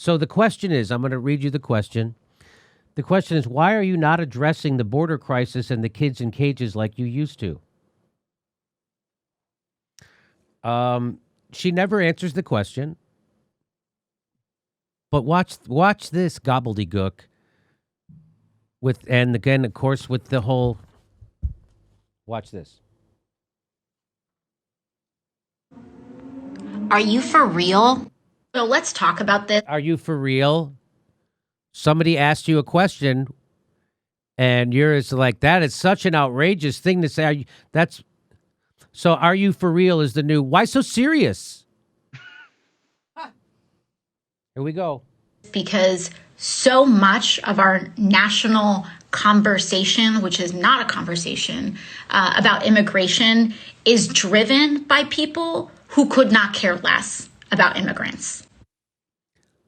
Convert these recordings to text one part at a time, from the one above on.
So the question is, I'm going to read you the question. The question is, why are you not addressing the border crisis and the kids in cages like you used to? She never answers the question. But watch this gobbledygook and again, of course, with the whole. Watch this. Are you for real? So let's talk about this. Are you for real? Somebody asked you a question, and you're just like, that is such an outrageous thing to say. So are you for real is the new, why so serious? Here we go. Because so much of our national conversation, which is not a conversation about immigration, is driven by people who could not care less about immigrants.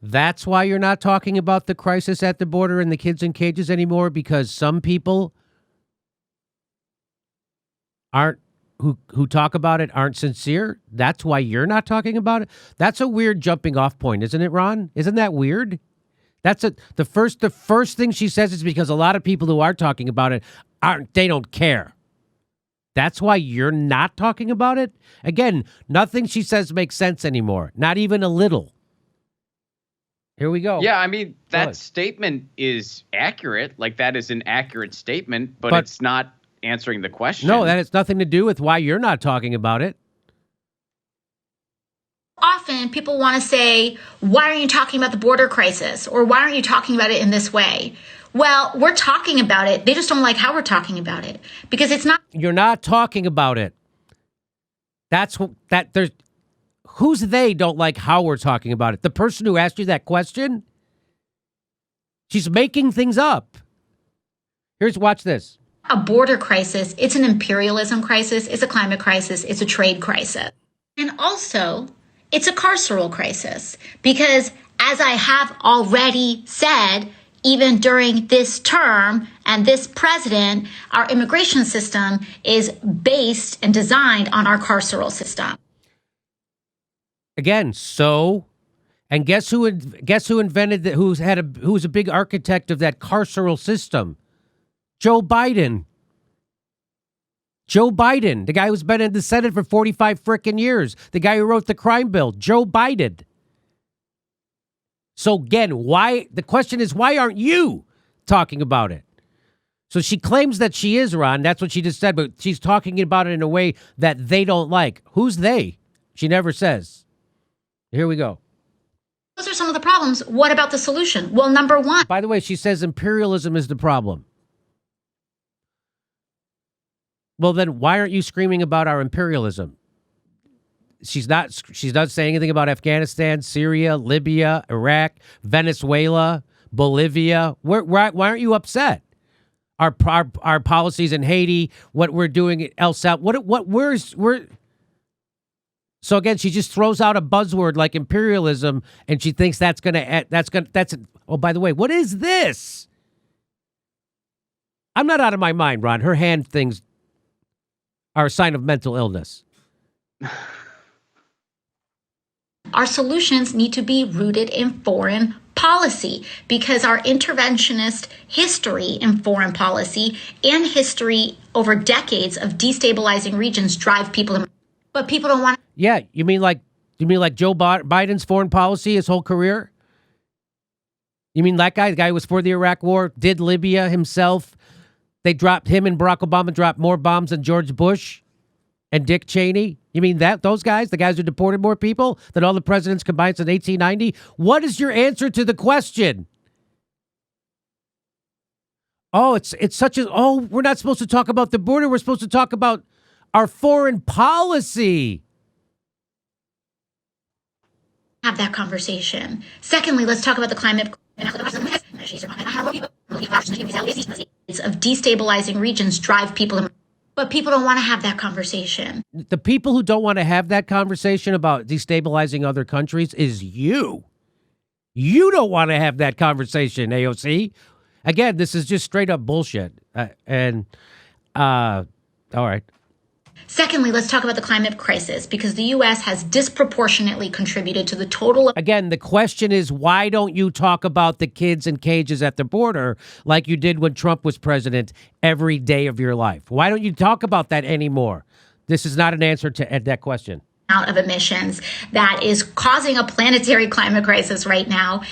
That's why you're not talking about the crisis at the border and the kids in cages anymore, because some people who talk about it aren't sincere. That's why you're not talking about it. That's a weird jumping off point, isn't it, Ron? Isn't that weird? The first thing she says is because a lot of people who are talking about it they don't care. That's why you're not talking about it? Again, nothing she says makes sense anymore. Not even a little. Here we go. Yeah, I mean, that statement is accurate. Like, that is an accurate statement, but it's not answering the question. No, that has nothing to do with why you're not talking about it. Often people want to say, why aren't you talking about the border crisis? Or why aren't you talking about it in this way? Well, we're talking about it. They just don't like how we're talking about it because it's not. You're not talking about it. Who's they don't like how we're talking about it? The person who asked you that question? She's making things up. Watch this. A border crisis, it's an imperialism crisis, it's a climate crisis, it's a trade crisis. And also, it's a carceral crisis because, as I have already said, even during this term and this president, our immigration system is based and designed on our carceral system. Again, and guess who invented that? Who's a big architect of that carceral system? Joe Biden. Joe Biden, the guy who's been in the Senate for 45 frickin' years, the guy who wrote the crime bill, Joe Biden. So again, the question is, why aren't you talking about it? So she claims that she is, Ron. That's what she just said, but she's talking about it in a way that they don't like. Who's they? She never says. Here we go. Those are some of the problems. What about the solution? Well, number one. By the way, she says imperialism is the problem. Well, then why aren't you screaming about our imperialism? She's not saying anything about Afghanistan, Syria, Libya, Iraq, Venezuela, Bolivia. Why aren't you upset? Our policies in Haiti, what we're doing at El Salvador, So again, she just throws out a buzzword like imperialism, and she thinks oh, by the way, what is this? I'm not out of my mind, Ron. Her hand things are a sign of mental illness. Our solutions need to be rooted in foreign policy because our interventionist history in foreign policy and history over decades of destabilizing regions drive people. But people don't want. Yeah, you mean like Joe Biden's foreign policy his whole career? You mean that guy? The guy who was for the Iraq War, did Libya himself. Him and Barack Obama dropped more bombs than George Bush and Dick Cheney. You mean those guys, the guys who deported more people than all the presidents combined since 1890? What is your answer to the question? Oh, we're not supposed to talk about the border. We're supposed to talk about our foreign policy. Have that conversation. Secondly, let's talk about the climate of destabilizing regions drive people. But people don't want to have that conversation. The people who don't want to have that conversation about destabilizing other countries is you. You don't want to have that conversation, AOC. Again, this is just straight up bullshit. All right. Secondly, let's talk about the climate crisis, because the U.S. has disproportionately contributed to the total. Again, the question is, why don't you talk about the kids in cages at the border like you did when Trump was president every day of your life? Why don't you talk about that anymore? This is not an answer to that question. Out of emissions that is causing a planetary climate crisis right now.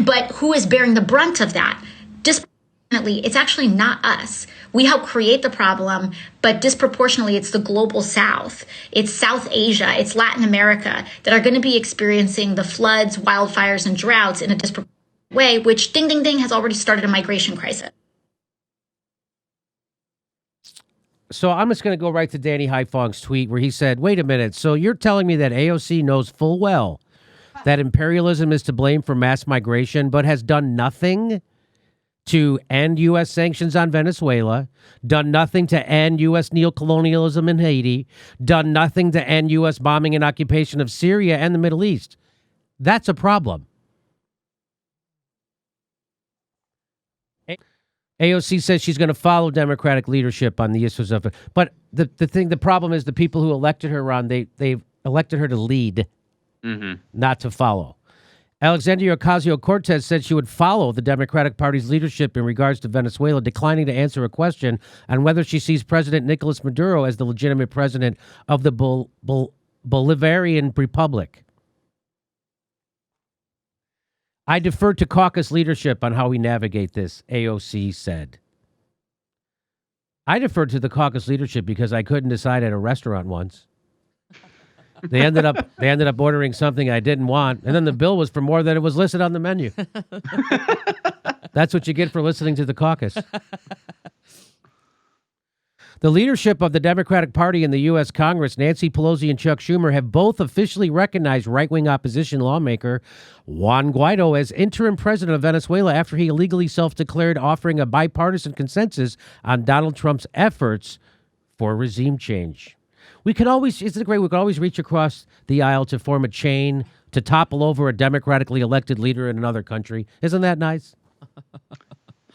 But who is bearing the brunt of that? Disproportionately, it's actually not us. We help create the problem, but disproportionately, it's the global South. It's South Asia, it's Latin America that are going to be experiencing the floods, wildfires, and droughts in a disproportionate way, which ding, ding, ding has already started a migration crisis. So I'm just going to go right to Danny Haifong's tweet where he said, wait a minute, so you're telling me that AOC knows full well that imperialism is to blame for mass migration, but has done nothing to end U.S. sanctions on Venezuela, done nothing to end U.S. neocolonialism in Haiti, done nothing to end U.S. bombing and occupation of Syria and the Middle East. That's a problem. AOC says she's going to follow Democratic leadership on the issues of it. But the problem is the people who elected her, Ron, they've elected her to lead, not to follow. Alexandria Ocasio-Cortez said she would follow the Democratic Party's leadership in regards to Venezuela, declining to answer a question on whether she sees President Nicolas Maduro as the legitimate president of the Bolivarian Republic. I defer to caucus leadership on how we navigate this, AOC said. I deferred to the caucus leadership because I couldn't decide at a restaurant once. They ended up ordering something I didn't want, and then the bill was for more than it was listed on the menu. That's what you get for listening to the caucus. The leadership of the Democratic Party in the U.S. Congress, Nancy Pelosi and Chuck Schumer, have both officially recognized right-wing opposition lawmaker Juan Guaido as interim president of Venezuela after he illegally self-declared, offering a bipartisan consensus on Donald Trump's efforts for regime change. Isn't it great? We can always reach across the aisle to form a chain to topple over a democratically elected leader in another country. Isn't that nice?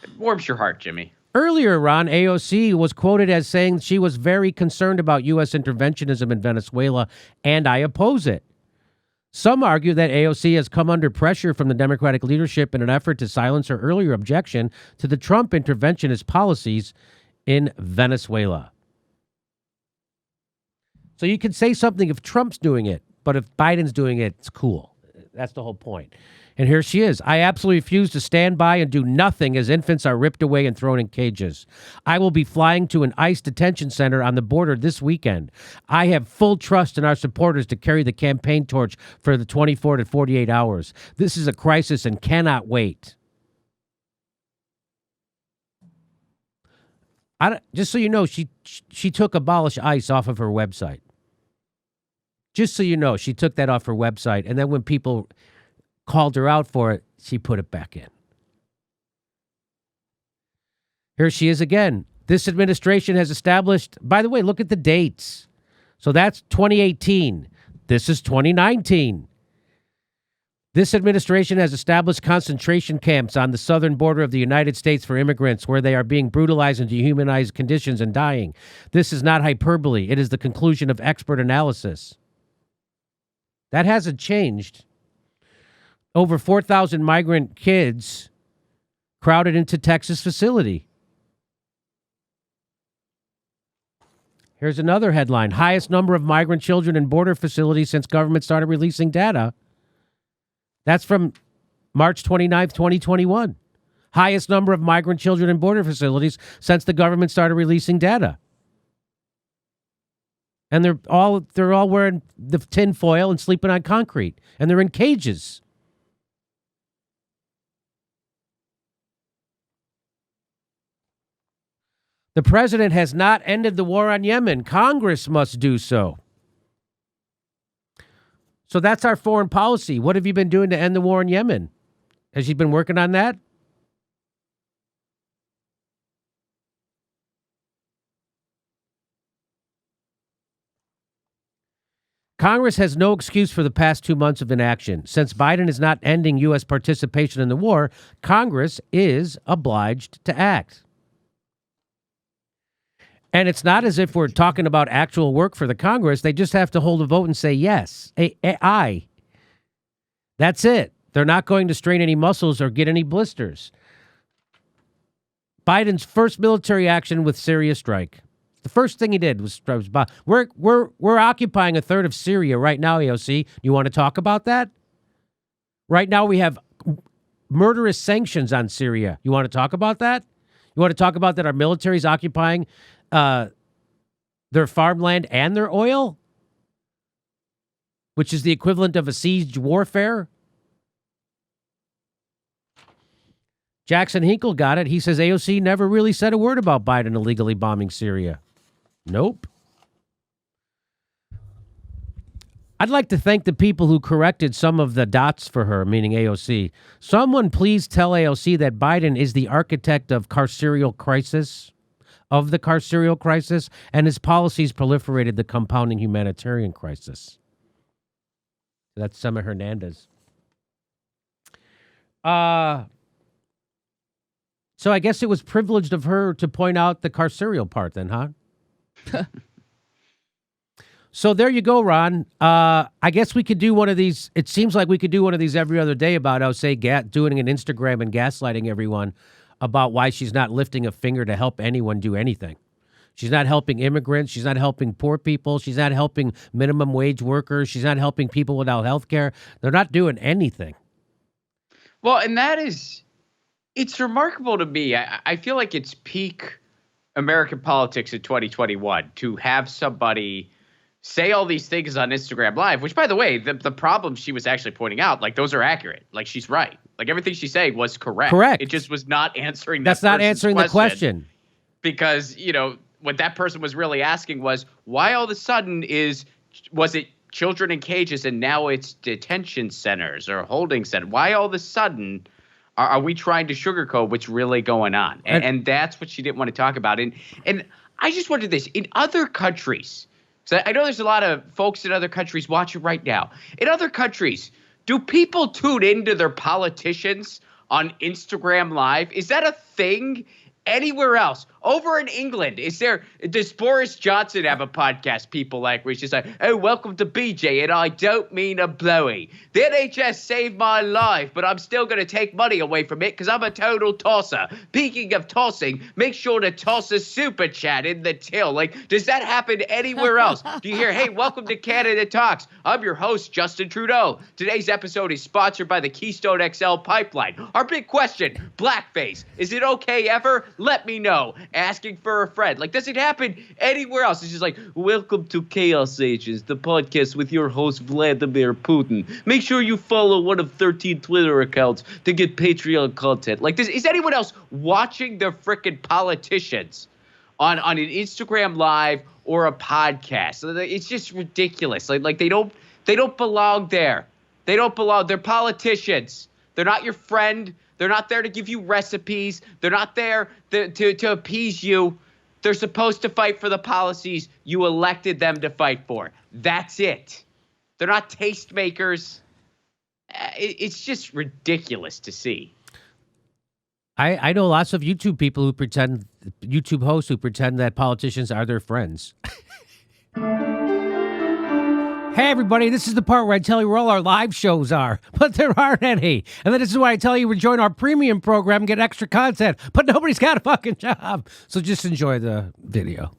It warms your heart, Jimmy. Earlier, Ron, AOC was quoted as saying she was very concerned about U.S. interventionism in Venezuela, and I oppose it. Some argue that AOC has come under pressure from the Democratic leadership in an effort to silence her earlier objection to the Trump interventionist policies in Venezuela. So you can say something if Trump's doing it, but if Biden's doing it, it's cool. That's the whole point. And here she is. I absolutely refuse to stand by and do nothing as infants are ripped away and thrown in cages. I will be flying to an ICE detention center on the border this weekend. I have full trust in our supporters to carry the campaign torch for the 24 to 48 hours. This is a crisis and cannot wait. Just so you know, she took abolish ICE off of her website. Just so you know, she took that off her website. And then when people called her out for it, she put it back in. Here she is again. This administration has established, by the way, look at the dates. So that's 2018. This is 2019. This administration has established concentration camps on the southern border of the United States for immigrants where they are being brutalized in dehumanized conditions and dying. This is not hyperbole. It is the conclusion of expert analysis. That hasn't changed. Over 4,000 migrant kids crowded into Texas facility. Here's another headline. Highest number of migrant children in border facilities since government started releasing data. That's from March 29th, 2021. Highest number of migrant children in border facilities since the government started releasing data. And they're all wearing the tin foil and sleeping on concrete. And they're in cages. The president has not ended the war on Yemen. Congress must do so. So that's our foreign policy. What have you been doing to end the war in Yemen? Has she been working on that? Congress has no excuse for the past 2 months of inaction. Since Biden is not ending U.S. participation in the war, Congress is obliged to act. And it's not as if we're talking about actual work for the Congress. They just have to hold a vote and say yes, aye. That's it. They're not going to strain any muscles or get any blisters. Biden's first military action with Syria strike. The first thing he did was we're occupying a third of Syria right now, AOC. You want to talk about that? Right now we have murderous sanctions on Syria. You want to talk about that? You want to talk about that our military is occupying their farmland and their oil, which is the equivalent of a siege warfare? Jackson Hinkle got it. He says AOC never really said a word about Biden illegally bombing Syria. Nope. I'd like to thank the people who corrected some of the dots for her, meaning AOC. Someone please tell AOC that Biden is the architect of the carceral crisis, and his policies proliferated the compounding humanitarian crisis. That's Sema Hernandez. So I guess it was privileged of her to point out the carceral part then, huh? So there you go, Ron. I guess we could do one of these. It seems like we could do one of these every other day about, doing an Instagram and gaslighting everyone about why she's not lifting a finger to help anyone do anything. She's not helping immigrants. She's not helping poor people. She's not helping minimum wage workers. She's not helping people without health care. They're not doing anything. Well, and it's remarkable to me. I feel like it's peak American politics in 2021 to have somebody say all these things on Instagram Live, which, by the way, the problems she was actually pointing out, like, those are accurate. Like, she's right. Like, everything she's saying was correct. Correct. It just was not answering That's not answering the question. Because, what that person was really asking was, why all of a sudden was it children in cages and now it's detention centers or holding centers? Why all of a sudden are we trying to sugarcoat what's really going on? And that's what she didn't want to talk about. And I just wondered this. In other countries, so I know there's a lot of folks in other countries watching right now. In other countries, do people tune into their politicians on Instagram Live? Is that a thing anywhere else? Over in England, does Boris Johnson have a podcast people like where he's just like, oh, welcome to BJ, and I don't mean a blowy. The NHS saved my life, but I'm still going to take money away from it because I'm a total tosser. Speaking of tossing, make sure to toss a super chat in the till. Like, does that happen anywhere else? Do you hear, hey, welcome to Canada Talks. I'm your host, Justin Trudeau. Today's episode is sponsored by the Keystone XL Pipeline. Our big question, blackface. Is it okay ever? Let me know. Asking for a friend. Like, does it happen anywhere else? It's just like, welcome to Chaos Agents, the podcast with your host, Vladimir Putin. Make sure you follow one of 13 Twitter accounts to get Patreon content. Like, is anyone else watching their frickin' politicians on an Instagram Live or a podcast? It's just ridiculous. Like they don't belong there. They don't belong. They're politicians. They're not your friend. They're not there to give you recipes. They're not there to appease you. They're supposed to fight for the policies you elected them to fight for. That's it. They're not tastemakers. It's just ridiculous to see. I know lots of YouTube hosts who pretend that politicians are their friends. Hey, everybody, this is the part where I tell you where all our live shows are, but there aren't any. And then this is why I tell you to join our premium program and get extra content, but nobody's got a fucking job. So just enjoy the video.